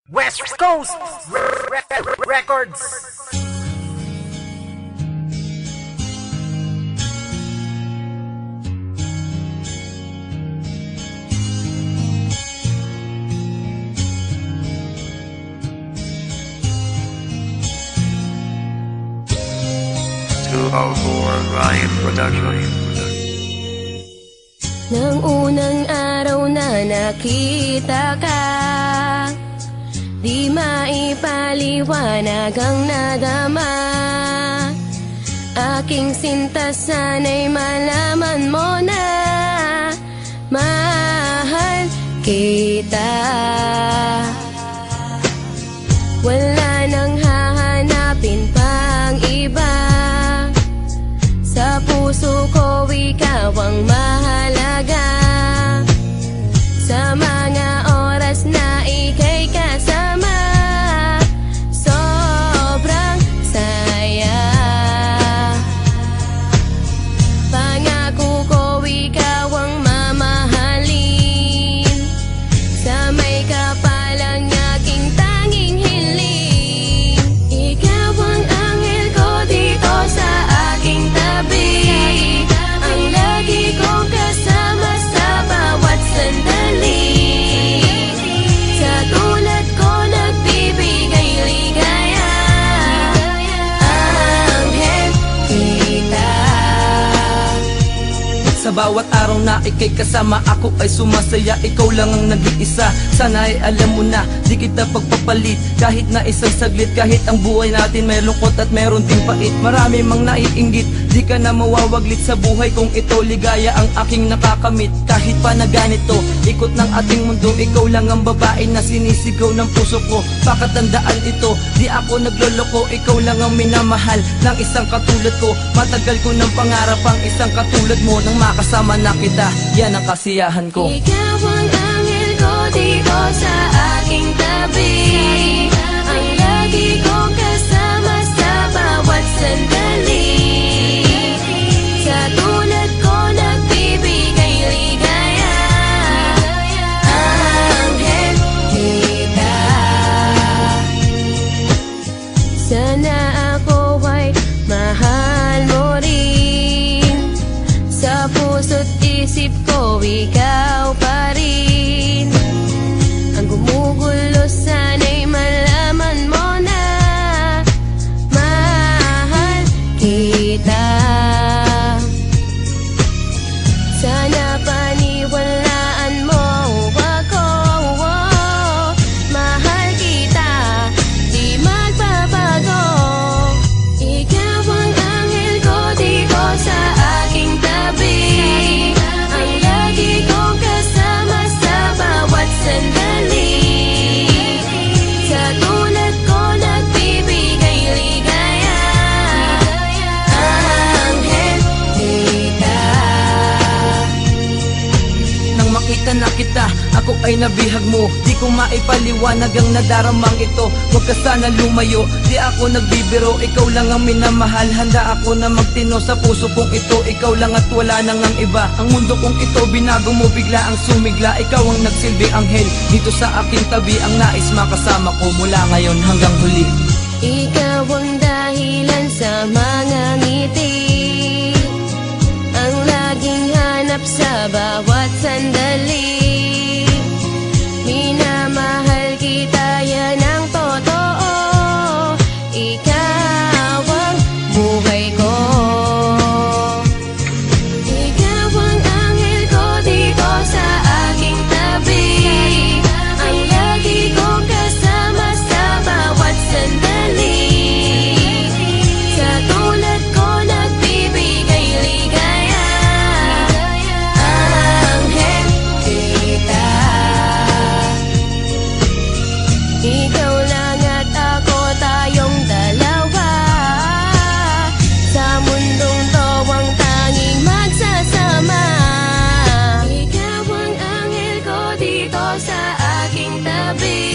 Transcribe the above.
West Coast Records. Ryan Production. Nang unang araw na nakita ka, di maipaliwanag ang nadama. Aking sinta, sana'y malaman mo na mahal kita. Wala nang hahanapin pang iba. Sa puso ko ikaw ang mahalaga. Sa mga oras na ika'y kasama, sobrang saya. Pangako ko ikaw ang mamahalin. Sa may kapalang aking tanging hiling. Ikaw ang anghel ko dito sa aking tabi. Ang lagi kong kasama sa bawat sandali. Sa tulad ko nagbibigay ligaya. Anghel kita. Sa bawat araw na ika'y kasama, ako ay sumasaya. Ikaw lang ang nag-iisa, sana ay alam mo na di kita pagpapalit. Kahit na isang saglit, kahit ang buhay natin may lungkot at meron ding pait. Marami mang naiinggit, di ka na mawawaglit sa buhay kung ito. Ligaya ang aking nakakamit, kahit pa na ganito ikot ng ating mundo. Ikaw lang ang babae na sinisigaw ng puso ko. Pakatandaan ito, di ako nagloloko. Ikaw lang ang minamahal ng isang katulad ko. Matagal ko ng pangarap ang isang katulad mo. Nang makasama na kita, yan ang kasiyahan ko. Ikaw ang anghel ko dito sa aking tabi. Ang lagi kong kasama sa bawat sandali. Sa tulad ko nagbibigay ligaya. Anghel kita. Sana ako ay mahal mo rin. Sa puso't isip ko ikaw pa rin. Ang gumugulo sana'y malaman mo na mahal kita. Sana paniwalaan mo ako, mahal kita, di magbabago. Ikaw ang anghel ko dito sa aking tabi. Ang lagi kong kasama sa bawat sandali. Sa tulad ko nagbibigay ligaya. Anghel kita. Nang makita na kita, ako ay nabihag mo. Di ko maipaliwanag ang nadaramang ito. Huwag ka sana lumayo, di ako nagbibiro. Ikaw lang ang minamahal, handa ako na magtino sa puso kong ito. Ikaw lang at wala nang ang iba. Ang mundo kong ito, binago mo bigla ang sumigla. Ikaw ang nagsilbi anghel dito sa aking tabi. Ang nais makasama ko mula ngayon hanggang huli. Ikaw ang dahilan sa mga ngiti. Ang laging hanap sa bawat sandali. Minamahal kita, yan ang totoo. Ikaw ang buhay ko. Ikaw ang anghel ko dito sa aking tabi. Ang lagi kong kasama sa bawat sandali. Sa tulad ko nagbibigay ligaya. Anghel kita. Ikaw lang at ako, tayong dalawa. Sa mundong to ang tanging magsasama. Ikaw ang anghel ko dito sa aking tabi.